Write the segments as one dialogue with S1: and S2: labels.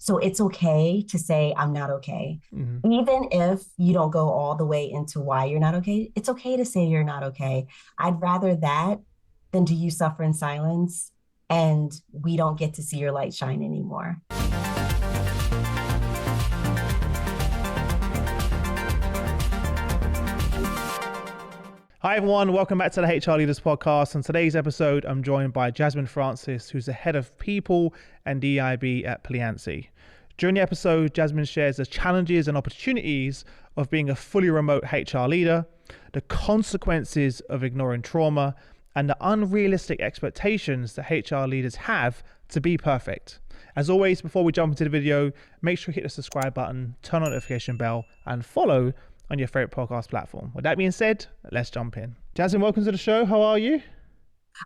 S1: So it's okay to say, I'm not okay.
S2: Hmm.
S1: Even if you don't go all the way into why you're not okay, it's okay to say you're not okay. I'd rather that than do you suffer in silence and we don't get to see your light shine anymore.
S2: Hi, everyone. Welcome back to the HR Leaders Podcast. On today's episode, I'm joined by Jasmine Francis, who's the head of People and DEIB at Pliancy. During the episode, Jasmine shares the challenges and opportunities of being a fully remote HR leader, the consequences of ignoring trauma, and the unrealistic expectations that HR leaders have to be perfect. As always, before we jump into the video, make sure you hit the subscribe button, turn on the notification bell, and follow on your favorite podcast platform. With that being said, let's jump in. Jasmine, welcome to the show. How are you?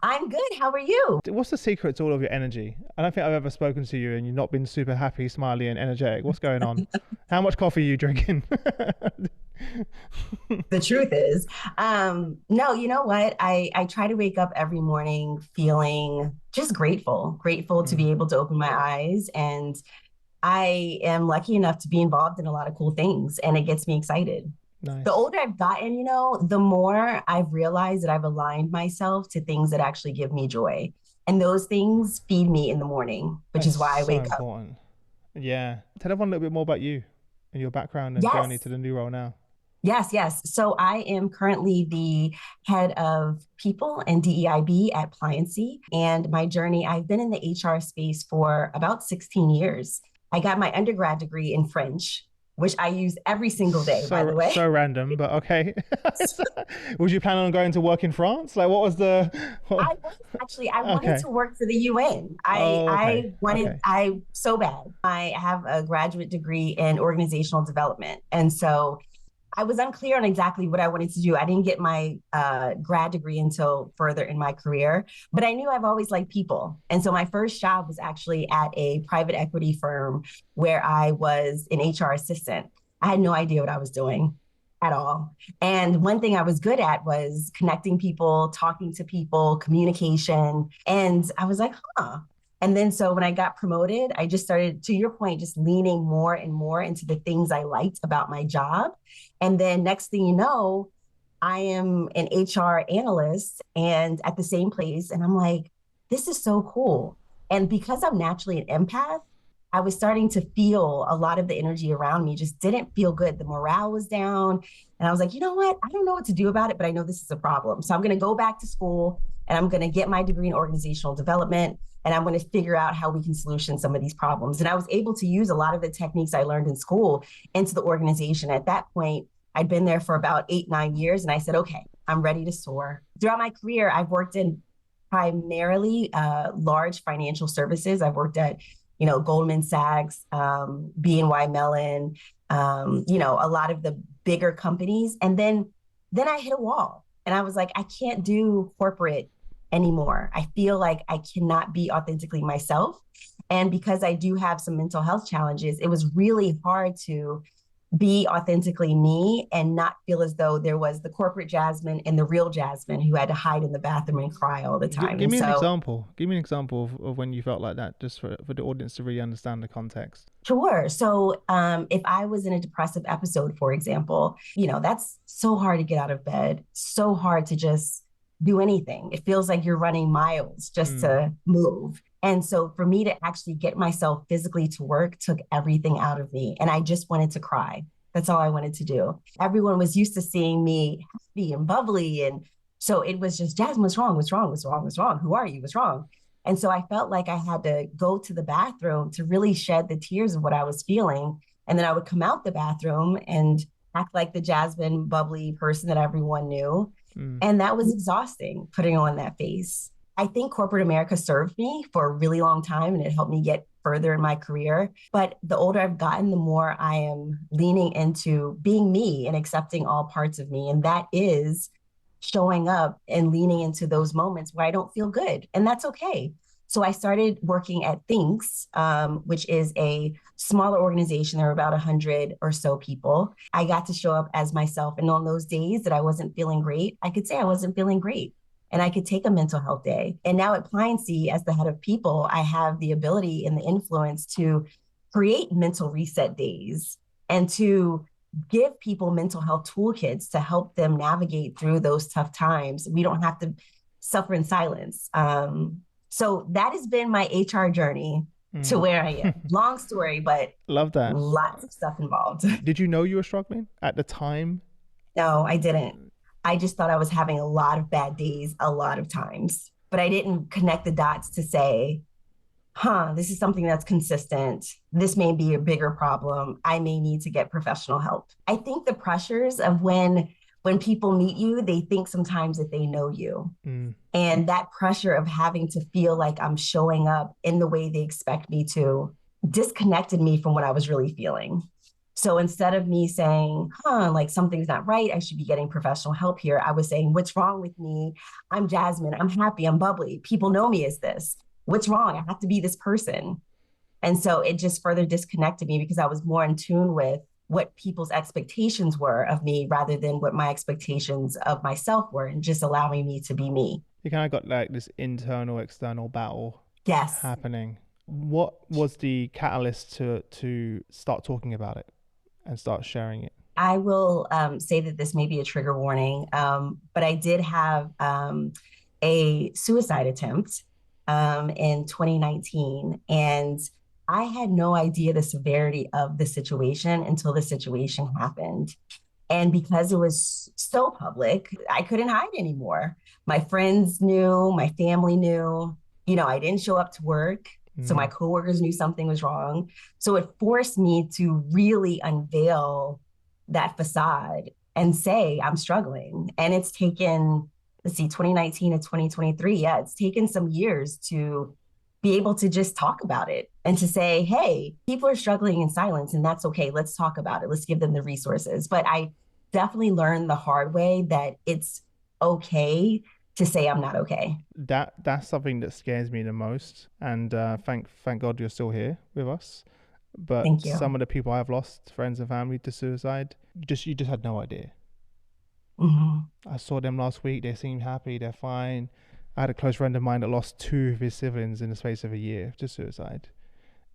S1: I'm good. How are you?
S2: What's the secret to all of your energy? I don't think I've ever spoken to you and you've not been super happy, smiley, and energetic. What's going on? How much coffee are you drinking?
S1: The truth is, no, you know what? I try to wake up every morning feeling just grateful to be able to open my eyes. And I am lucky enough to be involved in a lot of cool things, and it gets me excited. The
S2: Nice.
S1: older I've gotten, the more I've realized that I've aligned myself to things that actually give me joy. And those things feed me in the morning, which
S2: That's
S1: is why I
S2: so
S1: wake up.
S2: important. Yeah. Tell everyone a little bit more about you and your background and journey to
S1: Yes,
S2: the new role now.
S1: yes. So I am currently the head of People and DEIB at Pliancy. And my journey, I've been in the HR space for about 16 years. I got my undergrad degree in French, which I use every single day, by
S2: So
S1: the way.
S2: so random, but okay. Was you planning on going to work in France? Like, what was the?
S1: I
S2: What,
S1: was actually, I wanted
S2: okay.
S1: to work for the UN. I
S2: Oh, okay.
S1: I wanted,
S2: Okay.
S1: I so bad. I have a graduate degree in organizational development. And so I was unclear on exactly what I wanted to do. I didn't get my grad degree until further in my career, but I knew I've always liked people. And so my first job was actually at a private equity firm where I was an HR assistant. I had no idea what I was doing at all. And one thing I was good at was connecting people, talking to people, communication. And I was like, huh. And then so when I got promoted, I just started, to your point, just leaning more and more into the things I liked about my job. And then next thing you know, I am an HR analyst and at the same place. And I'm like, this is so cool. And because I'm naturally an empath, I was starting to feel a lot of the energy around me just didn't feel good. The morale was down. And I was like, you know what? I don't know what to do about it, but I know this is a problem. So I'm going to go back to school and I'm going to get my degree in organizational development. And I'm going to figure out how we can solution some of these problems. And I was able to use a lot of the techniques I learned in school into the organization. At that point, I'd been there for about 8, 9 years. And I said, okay, I'm ready to soar. Throughout my career, I've worked in primarily large financial services. I've worked at, Goldman Sachs, BNY Mellon, a lot of the bigger companies. And then I hit a wall and I was like, I can't do corporate anymore. I feel like I cannot be authentically myself. And because I do have some mental health challenges, it was really hard to be authentically me and not feel as though there was the corporate Jasmine and the real Jasmine who had to hide in the bathroom and cry all the time.
S2: Give
S1: And
S2: me an
S1: so,
S2: example. Give me an example of when you felt like that, just for the audience to really understand the context.
S1: sure. So, if I was in a depressive episode, for example, that's so hard to get out of bed, so hard to just do anything. It feels like you're running miles just
S2: Mm.
S1: to move. And so for me to actually get myself physically to work took everything out of me. And I just wanted to cry. That's all I wanted to do. Everyone was used to seeing me happy and bubbly. And so it was just, Jasmine, what's wrong? What's wrong? What's wrong? What's wrong? Who are you? What's wrong? And so I felt like I had to go to the bathroom to really shed the tears of what I was feeling. And then I would come out the bathroom and act like the Jasmine bubbly person that everyone knew.
S2: Mm.
S1: And that was exhausting, putting on that face. I think corporate America served me for a really long time and it helped me get further in my career. But the older I've gotten, the more I am leaning into being me and accepting all parts of me. And that is showing up and leaning into those moments where I don't feel good. And that's okay. So I started working at Thinks, which is a smaller organization. There were about 100 or so people. I got to show up as myself. And on those days that I wasn't feeling great, I could say I wasn't feeling great. And I could take a mental health day. And now at Pliancy, as the head of people, I have the ability and the influence to create mental reset days and to give people mental health toolkits to help them navigate through those tough times. We don't have to suffer in silence. So that has been my HR journey to
S2: Mm.
S1: where I am. Long story, but
S2: Love that.
S1: lots of stuff involved.
S2: Did you know you were struggling at the time?
S1: No, I didn't. I just thought I was having a lot of bad days a lot of times, but I didn't connect the dots to say, this is something that's consistent. This may be a bigger problem. I may need to get professional help. I think the pressures of when people meet you, they think sometimes that they know you.
S2: Mm.
S1: And that pressure of having to feel like I'm showing up in the way they expect me to disconnected me from what I was really feeling. So instead of me saying, like something's not right, I should be getting professional help here, I was saying, what's wrong with me? I'm Jasmine. I'm happy. I'm bubbly. People know me as this. What's wrong? I have to be this person. And so it just further disconnected me because I was more in tune with what people's expectations were of me rather than what my expectations of myself were, and just allowing me to be me.
S2: You kind of got like this internal, external battle
S1: Yes.
S2: happening. What was the catalyst to start talking about it and start sharing it?
S1: I will say that this may be a trigger warning, but I did have a suicide attempt in 2019. And I had no idea the severity of the situation until the situation happened. And because it was so public, I couldn't hide anymore. My friends knew, my family knew, I didn't show up to work. So my coworkers knew something was wrong. So it forced me to really unveil that facade and say, I'm struggling. And it's taken, 2019 to 2023. Yeah, it's taken some years to be able to just talk about it and to say, hey, people are struggling in silence and that's okay. Let's talk about it. Let's give them the resources. But I definitely learned the hard way that it's okay to say I'm not okay.
S2: That's something that scares me the most. And thank God you're still here with us. But
S1: Thank you.
S2: some of the people I've lost, friends and family, to suicide, you just had no idea.
S1: Mm-hmm.
S2: I saw them last week. They seemed happy. They're fine. I had a close friend of mine that lost two of his siblings in the space of a year to suicide.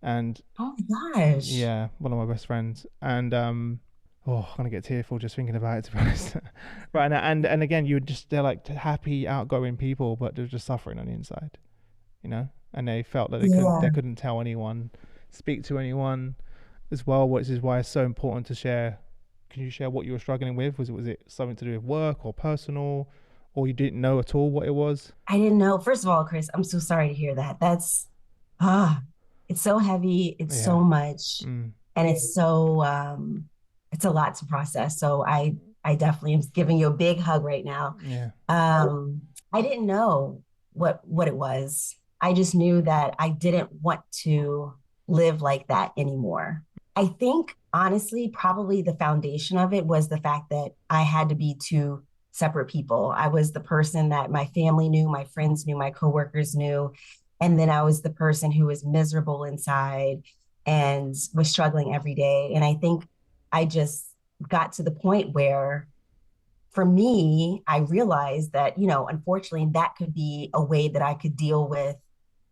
S2: And
S1: oh my gosh.
S2: Yeah, one of my best friends. And I'm gonna get tearful just thinking about it, to be honest. Right now, and again, they're like happy, outgoing people, but they're just suffering on the inside, And they felt that they couldn't tell anyone, speak to anyone, as well. Which is why it's so important to share. Can you share what you were struggling with? Was it something to do with work or personal, or you didn't know at all what it was?
S1: I didn't know. First of all, Chris, I'm so sorry to hear that. It's so heavy. It's so much, and it's a lot to process. So I definitely am giving you a big hug right now.
S2: Yeah.
S1: I didn't know what it was. I just knew that I didn't want to live like that anymore. I think honestly, probably the foundation of it was the fact that I had to be two separate people. I was the person that my family knew, my friends knew, my coworkers knew. And then I was the person who was miserable inside and was struggling every day. And I think I just got to the point where, for me, I realized that, unfortunately, that could be a way that I could deal with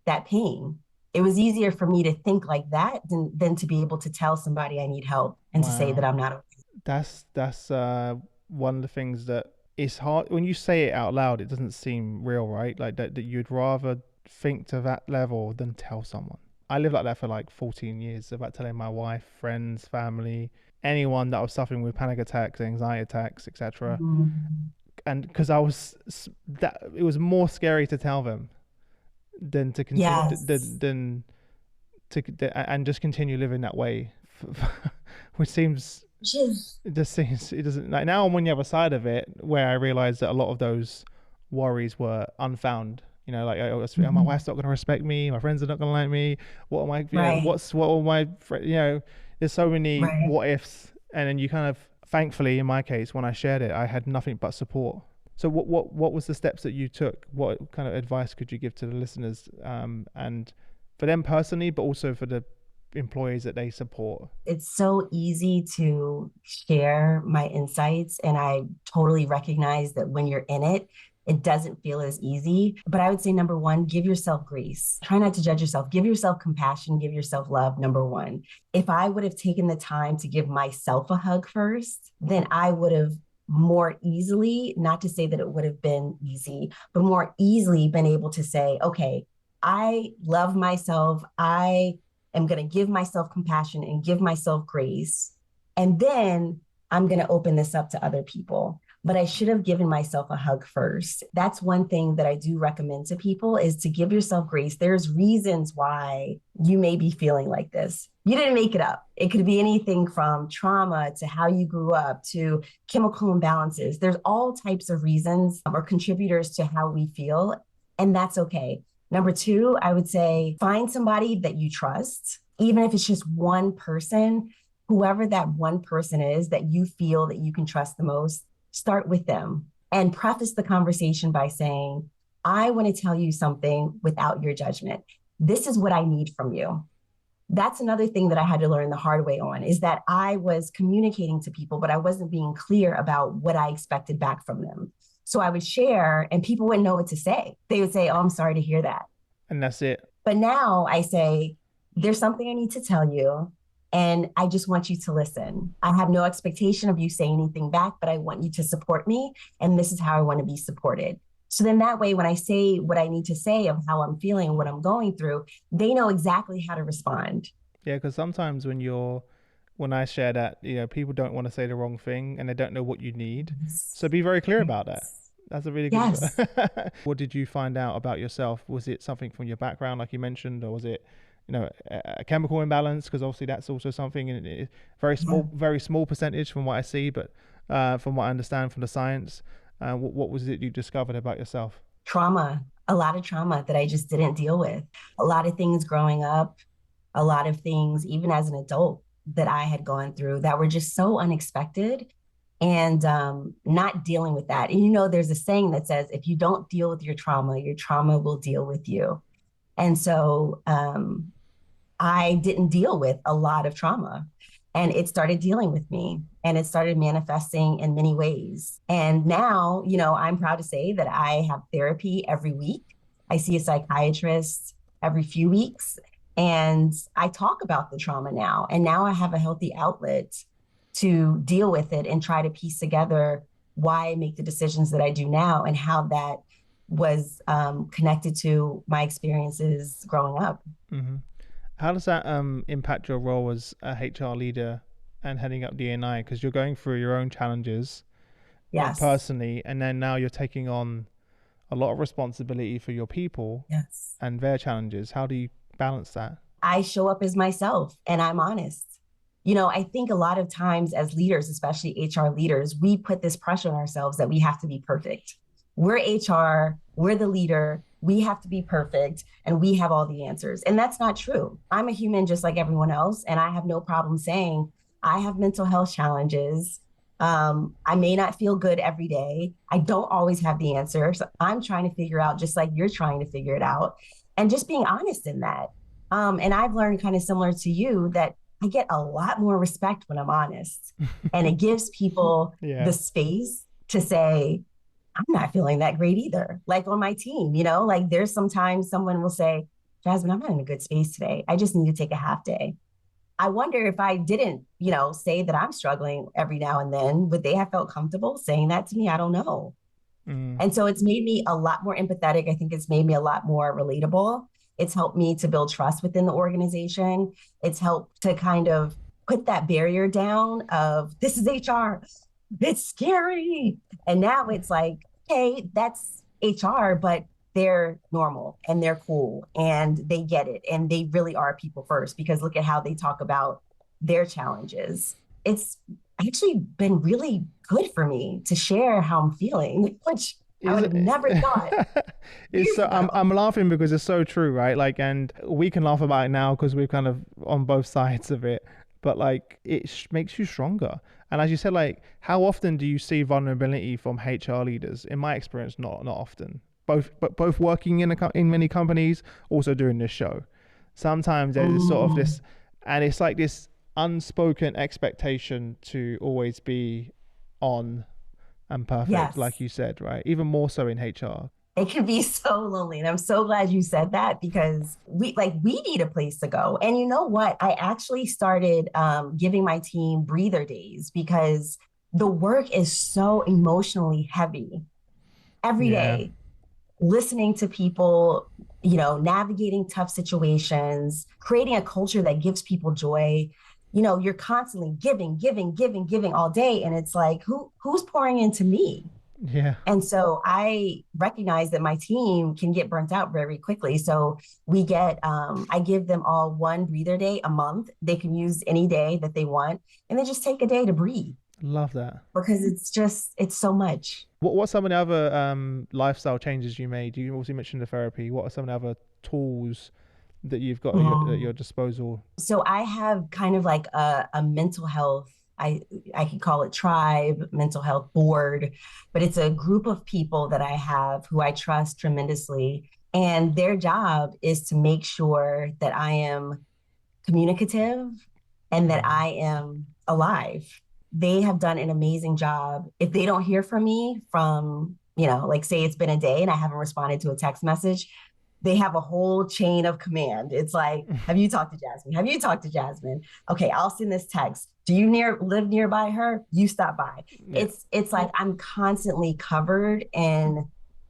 S1: that pain. It was easier for me to think like that than to be able to tell somebody I need help and to say that I'm not okay.
S2: That's one of the things that it's hard when you say it out loud. It doesn't seem real, right? Like that you'd rather think to that level than tell someone. I lived like that for like 14 years, about telling my wife, friends, family, anyone that I was suffering with panic attacks, anxiety attacks, etc.
S1: Mm-hmm.
S2: And because it was more scary to tell them than to continue, than to and just continue living that way, which seems it doesn't, like, now I'm on the other side of it, where I realized that a lot of those worries were unfounded. Like my wife's not going to respect me, my friends are not going to like me, what am I, what all my there's so many what ifs. And then you kind of, thankfully in my case, when I shared it, I had nothing but support. So what was the steps that you took? What kind of advice could you give to the listeners, and for them personally, but also for the employees that they support?
S1: It's so easy to share my insights, and I totally recognize that when you're in it, it doesn't feel as easy. But I would say, number one, give yourself grace. Try not to judge yourself. Give yourself compassion, give yourself love, number one. If I would have taken the time to give myself a hug first, then I would have more easily, not to say that it would have been easy, but more easily been able to say, okay, I love myself. I am going to give myself compassion and give myself grace. And then I'm going to open this up to other people. But I should have given myself a hug first. That's one thing that I do recommend to people is to give yourself grace. There's reasons why you may be feeling like this. You didn't make it up. It could be anything from trauma to how you grew up to chemical imbalances. There's all types of reasons or contributors to how we feel, and that's okay. Number two, I would say find somebody that you trust, even if it's just one person, whoever that one person is that you feel that you can trust the most, start with them and preface the conversation by saying, I want to tell you something without your judgment. This is what I need from you. That's another thing that I had to learn the hard way on is that I was communicating to people, but I wasn't being clear about what I expected back from them. So I would share and people wouldn't know what to say. They would say, oh, I'm sorry to hear that.
S2: And that's it.
S1: But now I say, there's something I need to tell you. And I just want you to listen. I have no expectation of you saying anything back, but I want you to support me. And this is how I want to be supported. So then that way, when I say what I need to say of how I'm feeling, what I'm going through, they know exactly how to respond.
S2: Yeah, because sometimes when I share that, people don't want to say the wrong thing and they don't know what you need. So be very clear about that. That's a really good.
S1: Yes.
S2: What did you find out about yourself? Was it something from your background, like you mentioned, or was it, a chemical imbalance? Because obviously that's also something, and it's very small percentage from what I see, but from what I understand from the science, what was it you discovered about yourself?
S1: Trauma, a lot of trauma that I just didn't deal with. A lot of things growing up, a lot of things, even as an adult, that I had gone through that were just so unexpected and not dealing with that. And there's a saying that says, if you don't deal with your trauma will deal with you. And so I didn't deal with a lot of trauma and it started dealing with me and it started manifesting in many ways. And now, I'm proud to say that I have therapy every week. I see a psychiatrist every few weeks and I talk about the trauma now. And now I have a healthy outlet to deal with it and try to piece together why I make the decisions that I do now and how that was connected to my experiences growing up.
S2: Mm-hmm. How does that impact your role as a HR leader and heading up D&I? Because you're going through your own challenges
S1: Yes.
S2: Personally, and then now you're taking on a lot of responsibility for your people
S1: Yes.
S2: and their challenges. How do you balance that?
S1: I show up as myself and I'm honest. I think a lot of times as leaders, especially HR leaders, we put this pressure on ourselves that we have to be perfect. We're HR, we're the leader, we have to be perfect, and we have all the answers. And that's not true. I'm a human just like everyone else, and I have no problem saying I have mental health challenges. I may not feel good every day. I don't always have the answers. I'm trying to figure out just like you're trying to figure it out, and just being honest in that. And I've learned kind of similar to you that I get a lot more respect when I'm honest, and it gives people the space to say, I'm not feeling that great either. Like on my team, like there's sometimes someone will say, Jasmine, I'm not in a good space today. I just need to take a half day. I wonder if I didn't, say that I'm struggling every now and then, would they have felt comfortable saying that to me? I don't know. And so it's made me a lot more empathetic. I think it's made me a lot more relatable. It's helped me to build trust within the organization. It's helped to kind of put that barrier down of this is HR. It's scary. And now it's like, hey, that's HR, but they're normal and they're cool and they get it. And they really are people first because look at how they talk about their challenges. It's actually been really good for me to share how I'm feeling, which I would have never thought.
S2: It's so, I'm laughing because it's so true, right? Like, and we can laugh about it now because we're kind of on both sides of it, but like it makes you stronger. And as you said, like, how often do you see vulnerability from HR leaders? In my experience, not often. Both working in many companies, also doing this show. Sometimes there's sort of this, and it's like this unspoken expectation to always be on and perfect,
S1: Yes.
S2: like you said, right? Even more so in HR.
S1: It can be so lonely. And I'm so glad you said that because we need a place to go. And you know what? I actually started giving my team breather days because the work is so emotionally heavy every
S2: Yeah.
S1: day. Listening to people, navigating tough situations, creating a culture that gives people joy. You're constantly giving, giving, giving, giving all day. And it's like, who's pouring into me?
S2: Yeah.
S1: And so I recognize that my team can get burnt out very quickly. So I give them all one breather day a month. They can use any day that they want, and then just take a day to breathe
S2: Love that.
S1: because it's so much.
S2: What some of the other lifestyle changes you made? You also mentioned the therapy. What are some of the other tools that you've got at your disposal?
S1: So I have kind of like a mental health, I could call it tribe, mental health board, but it's a group of people that I have who I trust tremendously. And their job is to make sure that I am communicative and that I am alive. They have done an amazing job. If they don't hear from me from, like say it's been a day and I haven't responded to a text message, they have a whole chain of command. It's like, have you talked to Jasmine? Have you talked to Jasmine? Okay, I'll send this text. Do you live nearby her? You stop by.
S2: Yeah.
S1: It's like I'm constantly covered in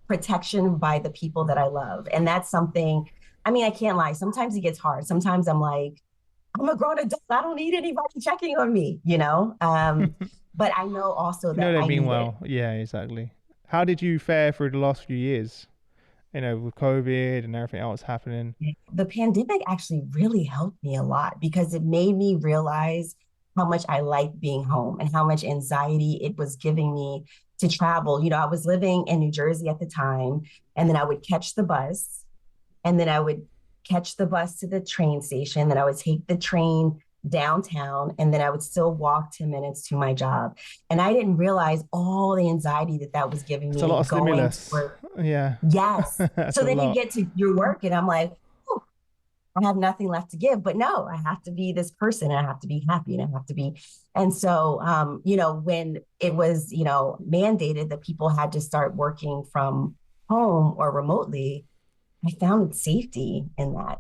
S1: protection by the people that I love. And that's something, I mean, I can't lie. Sometimes it gets hard. Sometimes I'm like, I'm a grown adult. I don't need anybody checking on me. But I know also
S2: You know
S1: that
S2: they
S1: I
S2: mean
S1: need it.
S2: well. Yeah, exactly. How did you fare through the last few years? With COVID and everything else happening.
S1: The pandemic actually really helped me a lot because it made me realize how much I liked being home and how much anxiety it was giving me to travel. I was living in New Jersey at the time, and then I would catch the bus, and then I would catch the bus to the train station, then I would take the train downtown, and then I would still walk 10 minutes to my job. And I didn't realize all the anxiety that was giving
S2: It's a lot
S1: me
S2: of
S1: going to
S2: stimulus.
S1: work.
S2: Yeah.
S1: Yes.
S2: That's
S1: So
S2: a
S1: then you
S2: lot.
S1: get to your work, and I'm like, oh, I have nothing left to give. But no, I have to be this person, and I have to be happy, and I have to be. And so, when it was, mandated that people had to start working from home or remotely, I found safety in that.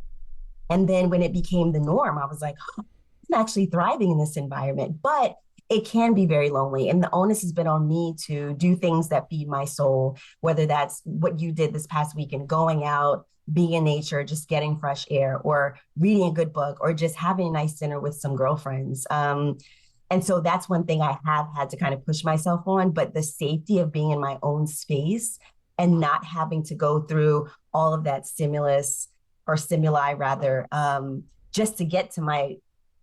S1: And then when it became the norm, I was like, huh, I'm actually thriving in this environment. But it can be very lonely. And the onus has been on me to do things that feed my soul, whether that's what you did this past weekend, going out, being in nature, just getting fresh air, or reading a good book, or just having a nice dinner with some girlfriends. And so that's one thing I have had to kind of push myself on, but the safety of being in my own space and not having to go through all of that stimulus or stimuli rather, just to get to my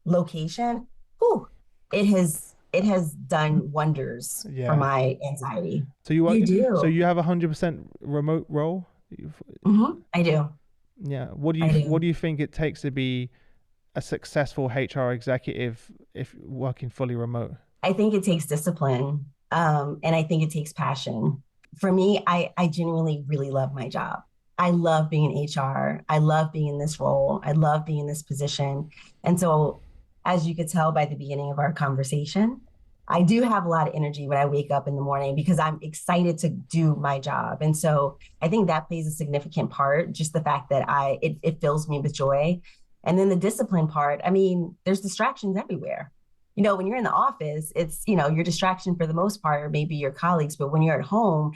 S1: location, whew, it has done wonders for
S2: Yeah.
S1: my anxiety.
S2: So you work.
S1: You
S2: So
S1: do.
S2: you have 100% remote role.
S1: I do.
S2: Yeah.
S1: I
S2: What
S1: do.
S2: do you think it takes to be a successful HR executive if working fully remote?
S1: I think it takes discipline, and I think it takes passion. For me, I genuinely really love my job. I love being in HR. I love being in this role. I love being in this position. And so, as you could tell by the beginning of our conversation, I do have a lot of energy when I wake up in the morning because I'm excited to do my job. And so I think that plays a significant part, just the fact that it fills me with joy. And then the discipline part, I mean, there's distractions everywhere. When you're in the office, it's, your distraction for the most part, or maybe your colleagues, but when you're at home,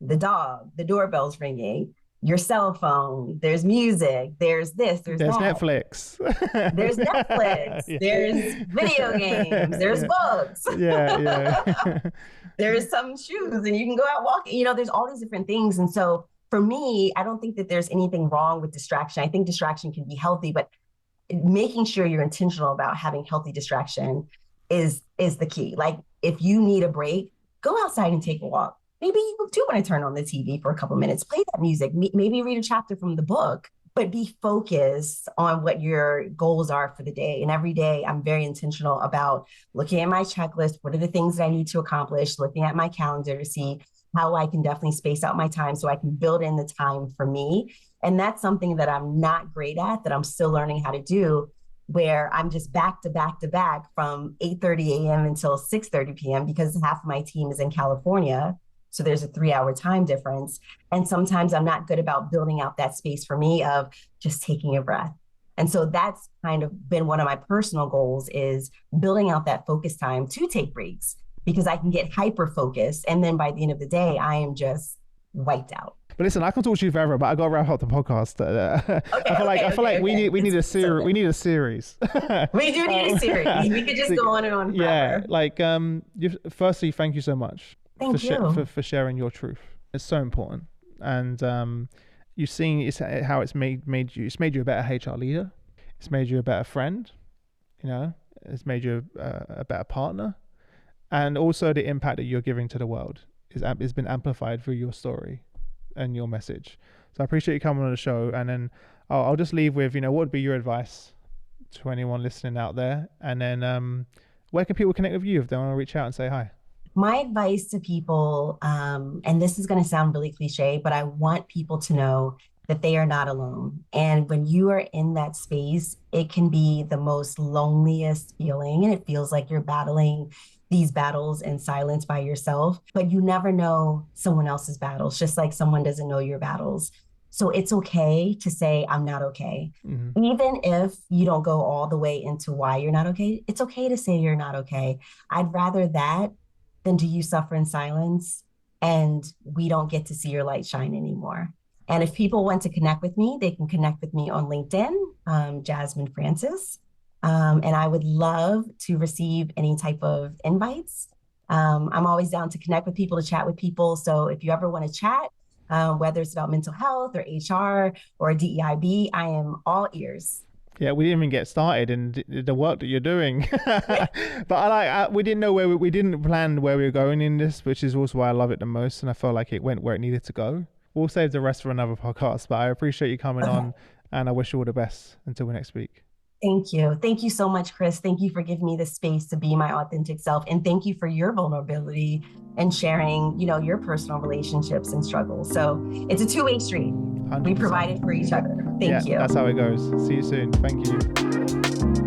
S1: the dog, the doorbell's ringing, your cell phone, there's music, there's this, there's
S2: There's
S1: that.
S2: Netflix.
S1: There's Netflix,
S2: Yeah.
S1: there's video games, there's
S2: Yeah.
S1: books,
S2: Yeah. Yeah.
S1: there's some shoes, and you can go out walking. There's all these different things. And so for me, I don't think that there's anything wrong with distraction. I think distraction can be healthy, but making sure you're intentional about having healthy distraction is the key. Like if you need a break, go outside and take a walk. Maybe you do want to turn on the TV for a couple minutes, play that music, maybe read a chapter from the book, but be focused on what your goals are for the day. And every day I'm very intentional about looking at my checklist. What are the things that I need to accomplish? Looking at my calendar to see how I can definitely space out my time so I can build in the time for me. And that's something that I'm not great at, that I'm still learning how to do. where I'm just back to back to back from 8:30 a.m. until 6:30 p.m. because half of my team is in California. So there's a 3-hour time difference. And sometimes I'm not good about building out that space for me of just taking a breath. And so that's kind of been one of my personal goals, is building out that focus time to take breaks, because I can get hyper focused. And then by the end of the day, I am just wiped out.
S2: But listen, I can talk to you forever, but I got to wrap up the podcast. I feel like we need a series. We need a series.
S1: We do need a series. We could just go on and on forever.
S2: Yeah, like firstly, thank you so much for sharing your truth. It's so important, and you've seen how it's made you. It's made you a better HR leader. It's made you a better friend. It's made you a better partner, and also the impact that you're giving to the world is been amplified through your story and your message. So I appreciate you coming on the show, and then I'll just leave with, what would be your advice to anyone listening out there, and then where can people connect with you if they want to reach out and say hi?
S1: My advice to people, and this is going to sound really cliche, but I want people to know that they are not alone. And when you are in that space, it can be the most loneliest feeling, and it feels like you're battling these battles in silence by yourself, but you never know someone else's battles, just like someone doesn't know your battles. So it's okay to say, I'm not okay. Mm-hmm. Even if you don't go all the way into why you're not okay, it's okay to say you're not okay. I'd rather that than do you suffer in silence and we don't get to see your light shine anymore. And if people want to connect with me, they can connect with me on LinkedIn, Jasmine Francis. And I would love to receive any type of invites. I'm always down to connect with people, to chat with people. So if you ever want to chat, whether it's about mental health or HR or DEIB, I am all ears.
S2: Yeah, we didn't even get started in the work that you're doing. But we didn't know we didn't plan where we were going in this, which is also why I love it the most. And I felt like it went where it needed to go. We'll save the rest for another podcast, but I appreciate you coming on, and I wish you all the best until we next speak.
S1: Thank you. Thank you so much, Chris. Thank you for giving me the space to be my authentic self. And thank you for your vulnerability and sharing, your personal relationships and struggles. So it's a two-way street. 100%. We provide it for each other. Thank you.
S2: That's how it goes. See you soon. Thank you.